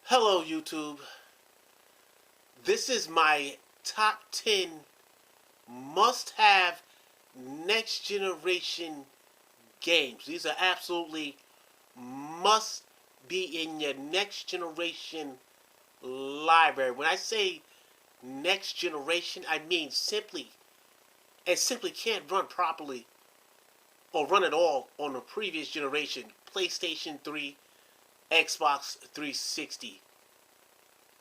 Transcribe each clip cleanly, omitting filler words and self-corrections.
Hello YouTube. This is my top 10 must-have next generation games. These are absolutely must be in your next generation library. When I say next generation, I mean simply can't run properly or run at all on the previous generation. PlayStation 3, Xbox 360.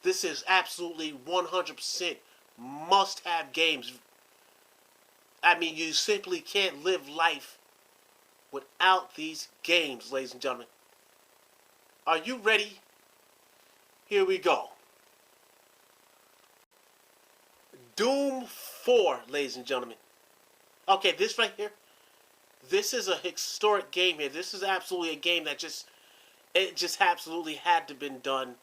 This is absolutely 100% must-have games. I mean, you simply can't live life without these games, ladies and gentlemen. Are you ready? Here we go. Doom 4, ladies and gentlemen. Okay, this right here, this is a historic game here. This is absolutely a game that just absolutely had to been done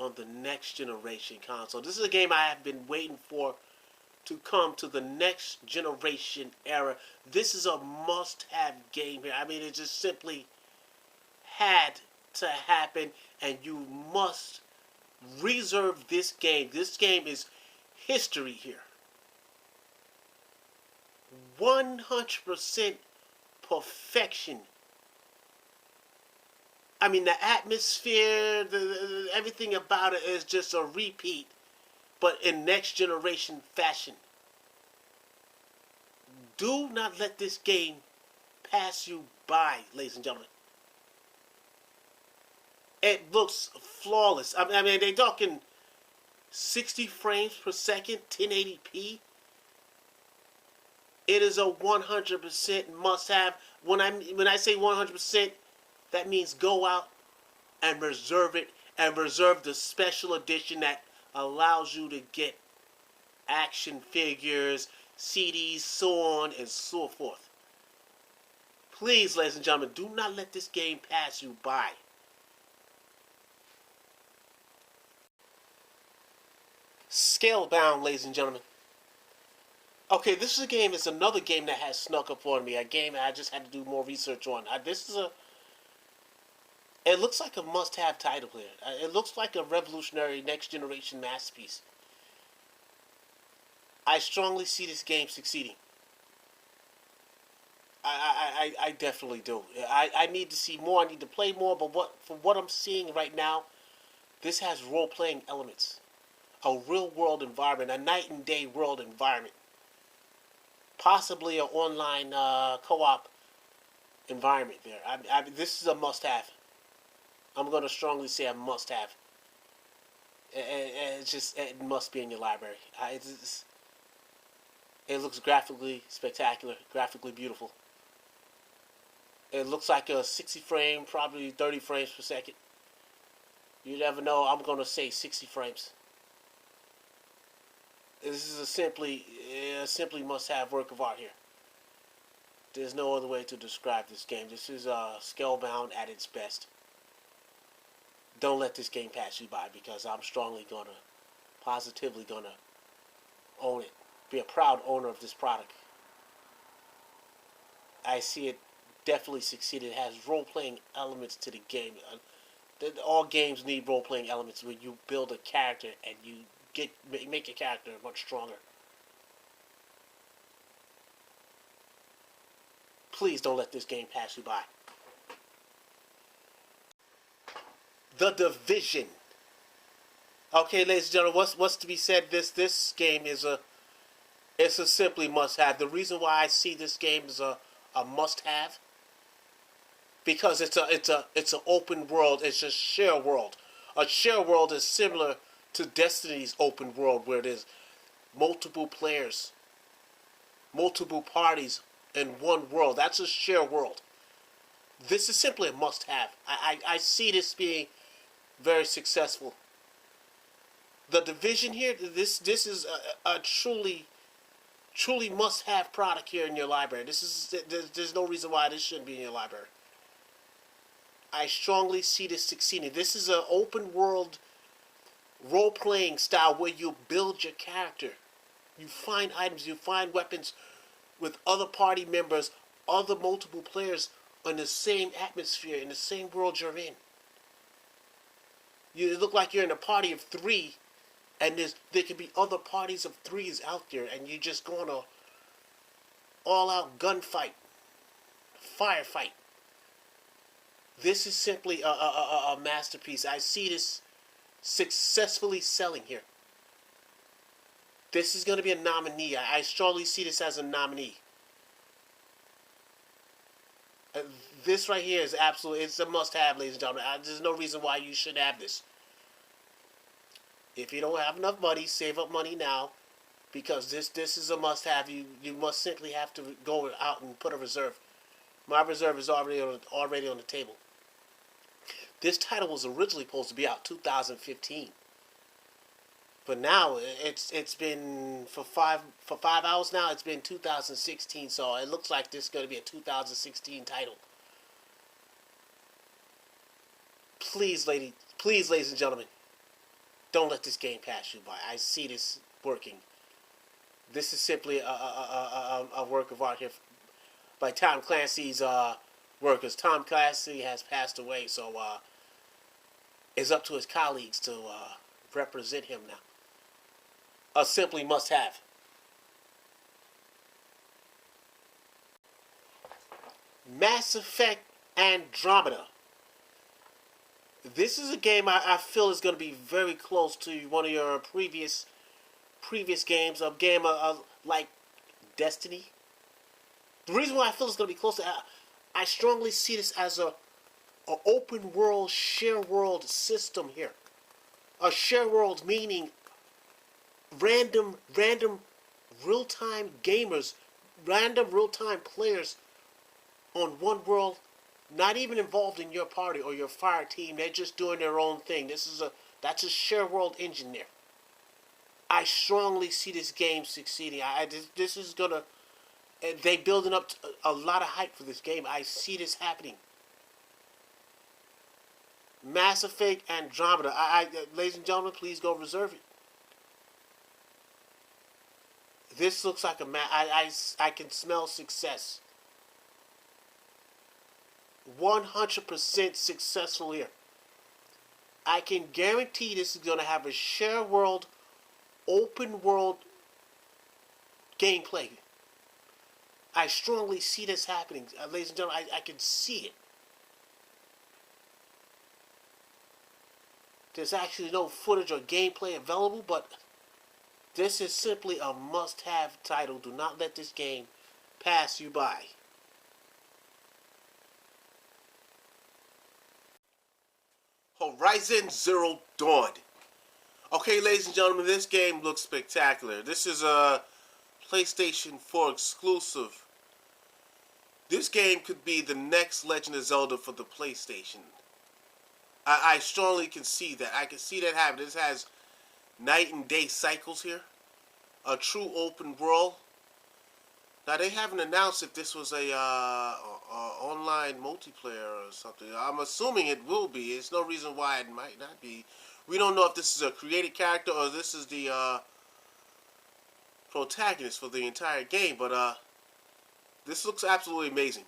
on the next generation console. This is a game I have been waiting for to come to the next generation era. This is a must-have game here. I mean, it just simply had to happen, and you must reserve this game. This game is history here. 100% perfection. I mean, the atmosphere, everything about it is just a repeat, but in next generation fashion. Do not let this game pass you by, ladies and gentlemen. It looks flawless. I mean, they're talking 60 frames per second, 1080p. It is a 100% must-have. When I say 100%, that means go out and reserve it, and reserve the special edition that allows you to get action figures, CDs, so on and so forth. Please, ladies and gentlemen, do not let this game pass you by. Scalebound, ladies and gentlemen. Okay, this is a game. It's another game that has snuck up on me. A game I just had to do more research on. It looks like a must-have title here. It looks like a revolutionary next-generation masterpiece. I strongly see this game succeeding. I definitely do. I need to see more. I need to play more. But from what I'm seeing right now, this has role-playing elements. A real-world environment. A night-and-day world environment. Possibly an online co-op environment there. This is a must-have. I'm going to strongly say a must-have. It must be in your library. It looks graphically spectacular, graphically beautiful. It looks like a 60 frame, probably 30 frames per second. You never know. I'm going to say 60 frames. This is a simply must-have work of art here. There's no other way to describe this game. This is Scalebound at its best. Don't let this game pass you by, because I'm positively gonna own it. Be a proud owner of this product. I see it definitely succeeded. It has role-playing elements to the game. All games need role-playing elements where you build a character and you make your character much stronger. Please don't let this game pass you by. The Division. Okay, ladies and gentlemen, what's to be said? This game is a simply must-have. The reason why I see this game as a must-have, because it's an open world. It's a share world. A share world is similar to Destiny's open world, where there's multiple players, multiple parties in one world. That's a share world. This is simply a must-have. I see this being very successful. The Division here, this is a truly must-have product here in your library. There's no reason why this shouldn't be in your library. I strongly see this succeeding. This is an open world role-playing style where you build your character. You find items, you find weapons with other party members, other multiple players in the same atmosphere, in the same world you're in. You look like you're in a party of three, and there could be other parties of threes out there, and you're just going to all-out gunfight, firefight. This is simply a masterpiece. I see this successfully selling here. This is going to be a nominee. I strongly see this as a nominee. This right here is absolutely, it's a must-have, ladies and gentlemen. There's no reason why you should have this. If you don't have enough money, save up money now, because this is a must-have. You must simply have to go out and put a reserve. My reserve is already on the table. This title was originally supposed to be out 2015, but now it's been for five hours now. It's been 2016, so it looks like this is going to be a 2016 title. Please, ladies and gentlemen, don't let this game pass you by. I see this working. This is simply a work of art here by Tom Clancy's workers. Tom Clancy has passed away, so it's up to his colleagues to represent him now. A simply must-have. Mass Effect Andromeda. This is a game I feel is going to be very close to one of your previous games. A game like Destiny. The reason why I feel it's going to be close to, I strongly see this as a open world, share world system here. A share world meaning random real-time gamers, random real-time players on one world, not even involved in your party or your fire team. They're just doing their own thing. That's a share world engine there. I strongly see this game succeeding. This is gonna. They building up a lot of hype for this game. I see this happening. Mass Effect Andromeda. Ladies and gentlemen, please go reserve it. This looks like I can smell success. 100% successful here. I can guarantee this is going to have a share world, open world gameplay. I strongly see this happening. Ladies and gentlemen, I can see it. There's actually no footage or gameplay available, but this is simply a must-have title. Do not let this game pass you by. Horizon Zero Dawn. Okay, ladies and gentlemen, this game looks spectacular. This is a PlayStation 4 exclusive. This game could be the next Legend of Zelda for the PlayStation. I strongly can see that. I can see that happening. This has night and day cycles here. A true open world. Now, they haven't announced if this was a online multiplayer or something. I'm assuming it will be. There's no reason why it might not be. We don't know if this is a created character or this is the protagonist for the entire game. But this looks absolutely amazing.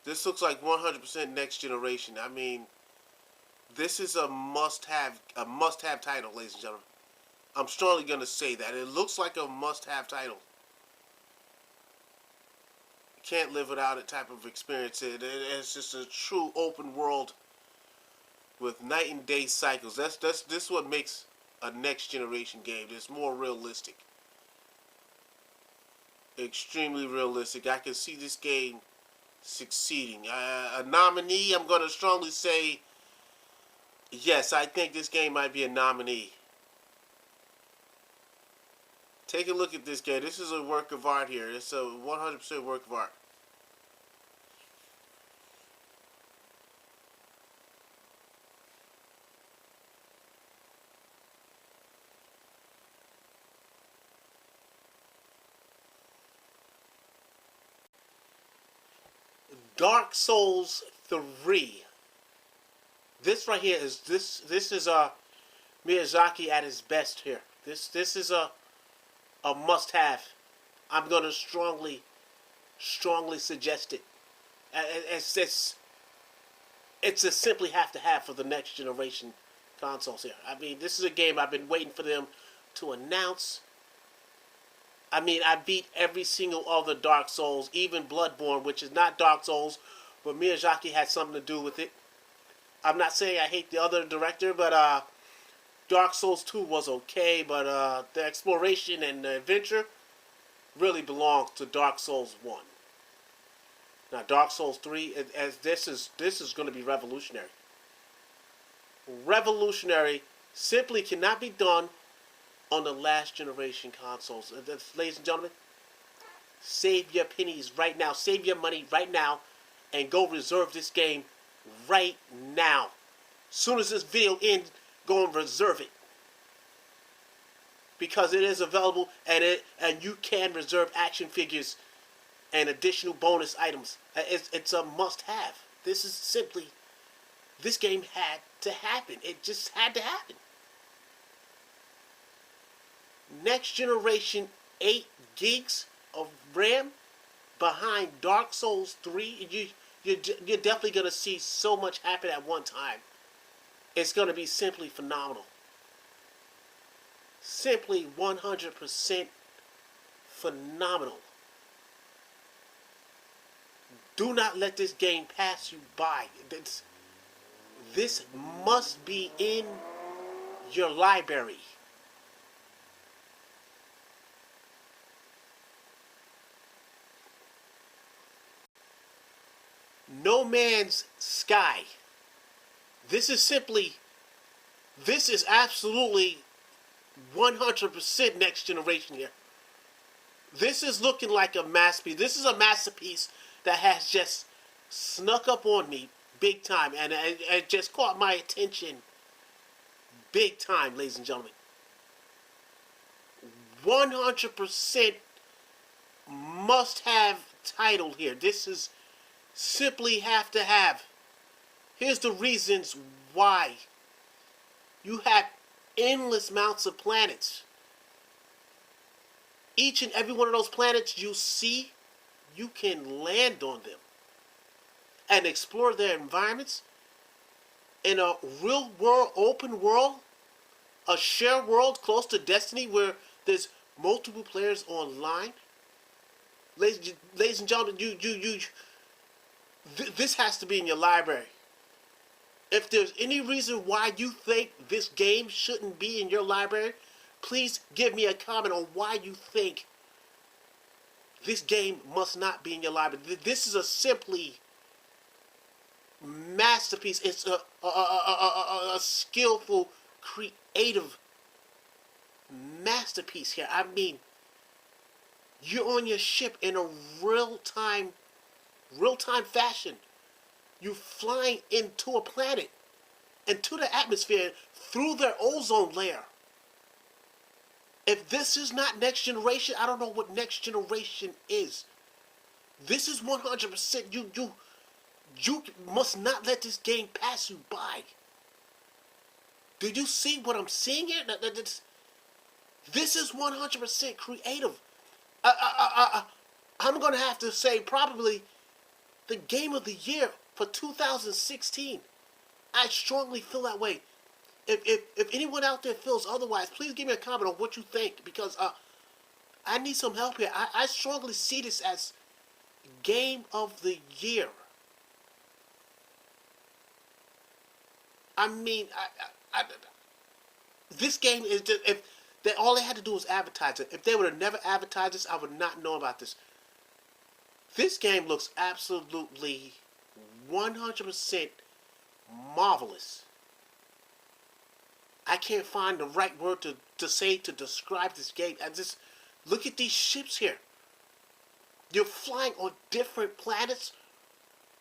This looks like 100% next generation. I mean, this is a must-have title, ladies and gentlemen. I'm strongly going to say that. It looks like a must-have title. Can't live without it type of experience. It's just a true open world with night and day cycles. This is what makes a next generation game. It's more realistic. Extremely realistic. I can see this game succeeding. A nominee, I'm going to strongly say yes, I think this game might be a nominee. Take a look at this game. This is a work of art here. It's a 100% work of art. Dark Souls 3. This right here is this is Miyazaki at his best here. This is a must-have. I'm gonna strongly suggest it. it's a simply have to have for the next generation consoles here. I mean, this is a game I've been waiting for them to announce. I mean, I beat every single other Dark Souls, even Bloodborne, which is not Dark Souls, but Miyazaki had something to do with it. I'm not saying I hate the other director, but Dark Souls 2 was okay, but the exploration and the adventure really belongs to Dark Souls 1. Now, Dark Souls 3, as this is going to be revolutionary. Revolutionary simply cannot be done on the last generation consoles. Ladies and gentlemen, save your pennies right now. Save your money right now and go reserve this game right now. Soon as this video ends, go and reserve it. Because it is available and you can reserve action figures and additional bonus items. It's a must-have. This game had to happen. It just had to happen. Next generation 8 gigs of RAM behind Dark Souls 3. You're definitely going to see so much happen at one time. It's going to be simply phenomenal. Simply 100% phenomenal. Do not let this game pass you by. This must be in your library. No Man's Sky. This is absolutely 100% next generation here. This is looking like a masterpiece. This is a masterpiece that has just snuck up on me big time, and it just caught my attention big time, ladies and gentlemen. 100% must-have title here. This is simply have to have. Here's the reasons why. You have endless amounts of planets. Each and every one of those planets you see, you can land on them and explore their environments in a real world, open world, a shared world close to Destiny where there's multiple players online. Ladies and gentlemen, this has to be in your library. If there's any reason why you think this game shouldn't be in your library, please give me a comment on why you think this game must not be in your library. This is a simply masterpiece. It's a skillful, creative masterpiece here. I mean, you're on your ship in a real-time fashion. You're flying into a planet, into the atmosphere, through their ozone layer. If this is not next generation, I don't know what next generation is. This is 100%. You must not let this game pass you by. Do you see what I'm seeing here? This is 100% creative. I'm going to have to say probably the game of the year for 2016. I strongly feel that way. If anyone out there feels otherwise, please give me a comment on what you think, because I need some help here. I strongly see this as game of the year. I mean, this game is just, all they had to do was advertise it. If they would have never advertised this, I would not know about this. This game looks absolutely 100% marvelous. I can't find the right word to say to describe this game. I just look at these ships here. You're flying on different planets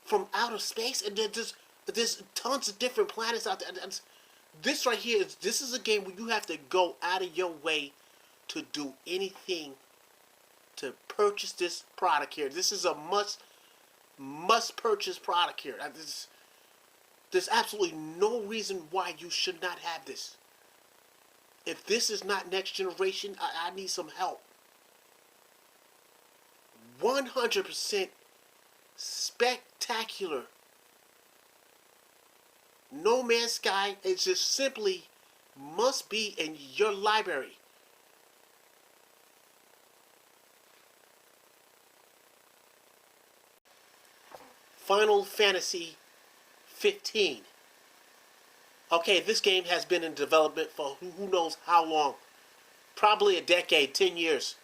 from outer space, and there's tons of different planets out there. This right here this is a game where you have to go out of your way to do anything to purchase this product here. This is a must purchase product here. There's absolutely no reason why you should not have this. If this is not next generation, I need some help. 100% spectacular No Man's Sky is just simply must be in your library. Final Fantasy 15. Okay, this game has been in development for who knows how long. Probably a decade, 10 years.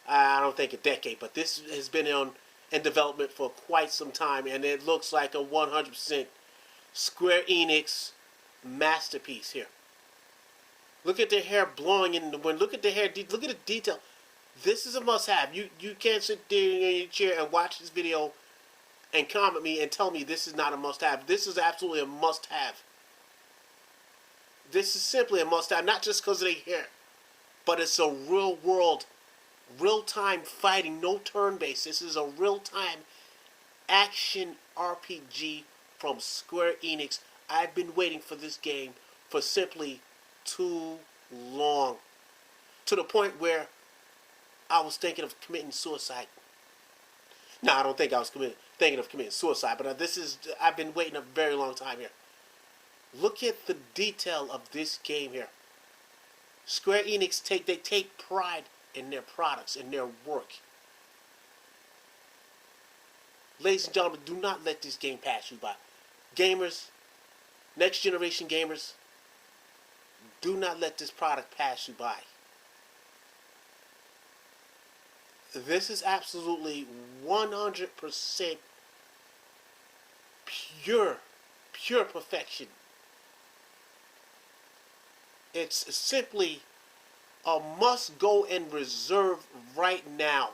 I don't think a decade, but this has been in development for quite some time, and it looks like a 100% Square Enix masterpiece here. Look at the hair blowing in the wind. Look at the hair. Look at the detail. This is a must-have. You can't sit there in your chair and watch this video and comment me and tell me this is not a must-have. This is absolutely a must-have. This is simply a must-have, not just because of the hair, but it's a real-world, real-time fighting, no turn-based. This is a real-time action RPG from Square Enix. I've been waiting for this game for simply too long, to the point where I was thinking of committing suicide. No, I don't think I was thinking of committing suicide, but I've been waiting a very long time here. Look at the detail of this game here. Square Enix take pride in their products, in their work. Ladies and gentlemen, do not let this game pass you by. Gamers, next generation gamers, do not let this product pass you by. This is absolutely 100% pure perfection. It's simply a must go and reserve right now.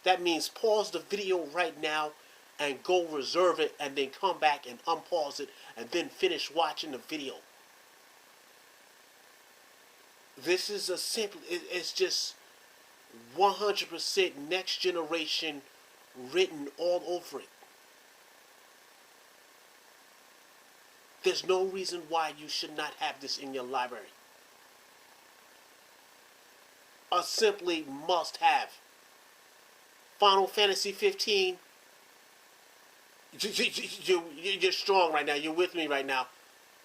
That means pause the video right now and go reserve it, and then come back and unpause it and then finish watching the video. This is it's just 100% next generation written all over it. There's no reason why you should not have this in your library. A simply must have. Final Fantasy 15. You're strong right now. You're with me right now.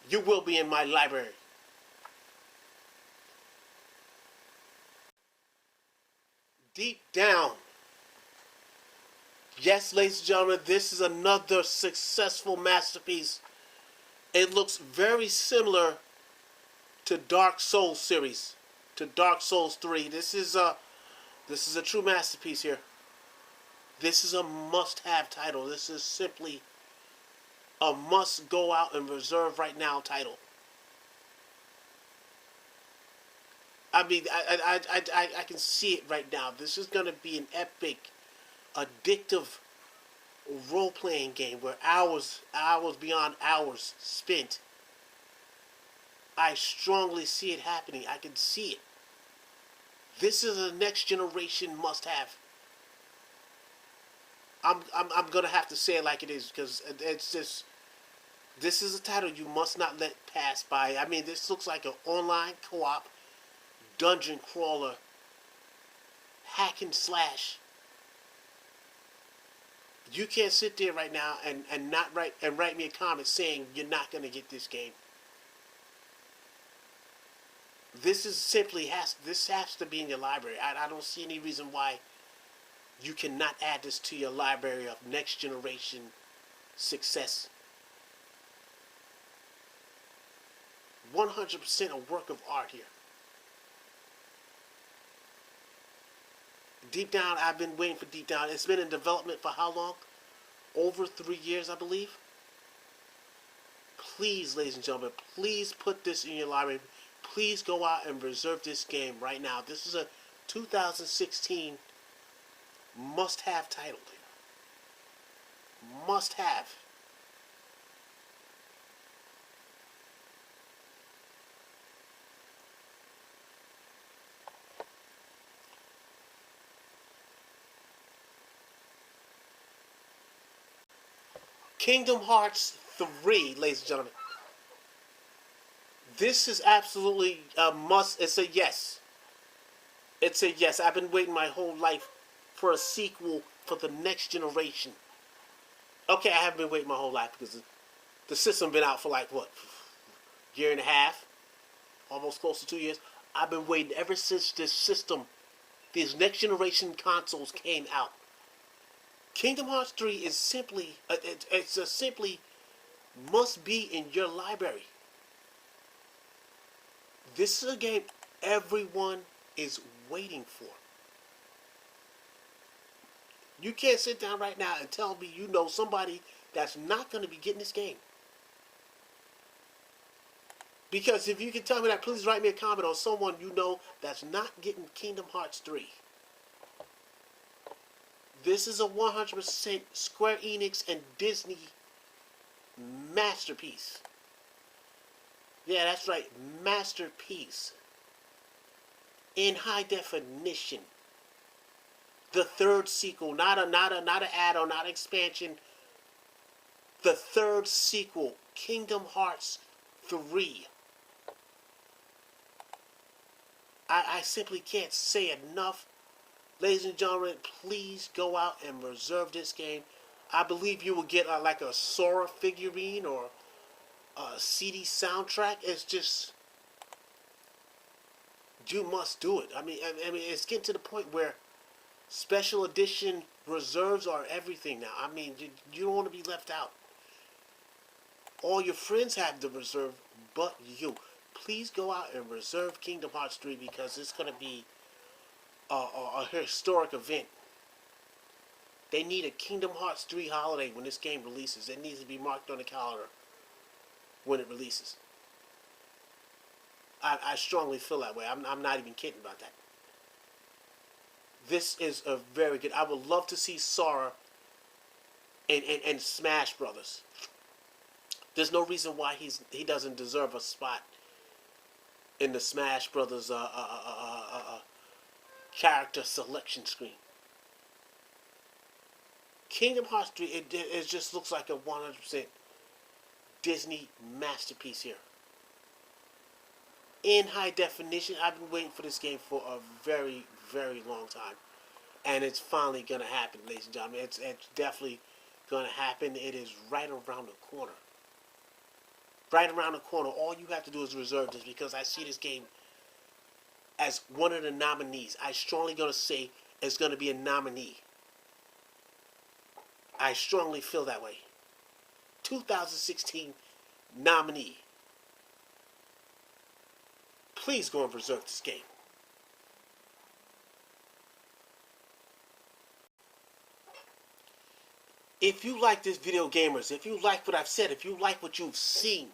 You will be in my library. Deep down. Yes, ladies and gentlemen, this is another successful masterpiece. It looks very similar to Dark Souls series, to Dark Souls 3. This is a true masterpiece here. This is a must-have title. This is simply a must go out and reserve right now title. I mean, I can see it right now. This is going to be an epic, addictive role-playing game where hours beyond hours spent. I strongly see it happening. I can see it. This is a next generation must-have. I'm gonna have to say it like it is, because it's just, this is a title you must not let pass by. I mean, this looks like an online co-op dungeon crawler hack and slash. You can't sit there right now and not write me a comment saying you're not going to get this game. This is simply has to be in your library. I don't see any reason why you cannot add this to your library of next generation success. 100% a work of art here. Deep Down, I've been waiting for Deep Down. It's been in development for how long? Over 3 years, I believe. Please, ladies and gentlemen, please put this in your library. Please go out and reserve this game right now. This is a 2016 must-have title here. Must-have. Kingdom Hearts 3, ladies and gentlemen. This is absolutely a must. It's a yes. It's a yes. I've been waiting my whole life for a sequel for the next generation. Okay, I haven't been waiting my whole life because The system been out for like what, year and a half, almost close to 2 years. I've been waiting ever since this system, these next generation consoles came out. Kingdom Hearts 3 is simply, it's a simply must be in your library. This is a game everyone is waiting for. You can't sit down right now and tell me you know somebody that's not going to be getting this game. Because if you can tell me that, please write me a comment on someone you know that's not getting Kingdom Hearts 3. This is a 100% Square Enix and Disney masterpiece. Yeah, that's right, masterpiece. In high definition. The third sequel, not an add-on, not an expansion. The third sequel, Kingdom Hearts 3. I simply can't say enough. Ladies and gentlemen, please go out and reserve this game. I believe you will get like a Sora figurine or a CD soundtrack. It's just, you must do it. I mean, it's getting to the point where special edition reserves are everything now. I mean, you don't want to be left out. All your friends have the reserve, but you. Please go out and reserve Kingdom Hearts 3 because it's going to be a historic event. They need a Kingdom Hearts 3 holiday when this game releases. It needs to be marked on the calendar when it releases. I strongly feel that way. I'm not even kidding about that. This is a very good. I would love to see Sora and Smash Brothers. There's no reason why he doesn't deserve a spot in the Smash Brothers character selection screen. Kingdom Hearts 3, it just looks like a 100% Disney masterpiece here. In high definition, I've been waiting for this game for a very, very long time. And it's finally going to happen, ladies and gentlemen. It's definitely going to happen. It is right around the corner. Right around the corner. All you have to do is reserve this because I see this game as one of the nominees. I strongly going to say it's going to be a nominee. I strongly feel that way. 2016 nominee. Please go and reserve this game. If you like this video, gamers, if you like what I've said, if you like what you've seen,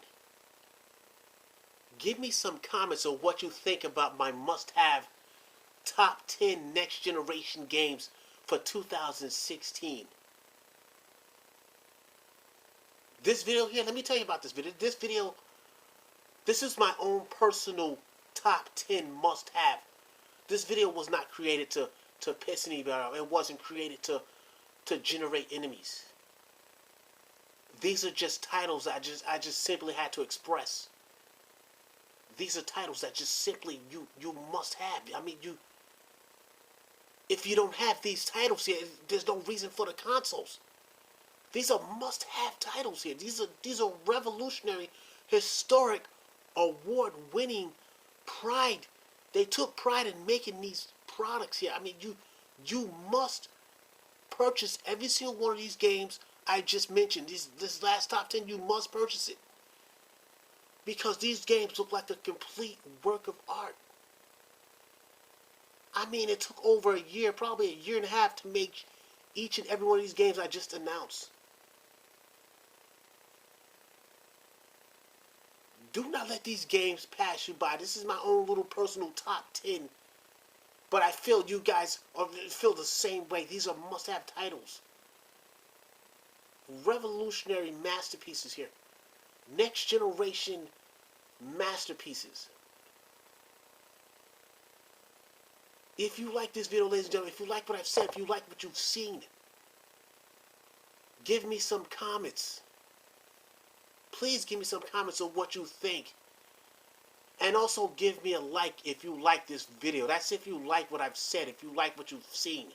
give me some comments on what you think about my must-have top 10 next generation games for 2016. This video here, let me tell you about this video. This is my own personal top 10 must-have. This video was not created to piss anybody off. It wasn't created to generate enemies. These are just titles I just simply had to express. These are titles that just simply you must have. I mean, if you don't have these titles here, there's no reason for the consoles. These are must-have titles here. These are revolutionary, historic, award-winning pride. They took pride in making these products here. I mean, you must purchase every single one of these games I just mentioned. This last top 10, you must purchase it. Because these games look like a complete work of art. I mean, it took over a year, probably a year and a half to make each and every one of these games I just announced. Do not let these games pass you by. This is my own little personal top 10. But I feel you guys feel the same way. These are must-have titles. Revolutionary masterpieces here. Next generation masterpieces. If you like this video, ladies and gentlemen, if you like what I've said, if you like what you've seen, give me some comments. Please give me some comments on what you think. And also give me a like if you like this video. That's if you like what I've said, if you like what you've seen.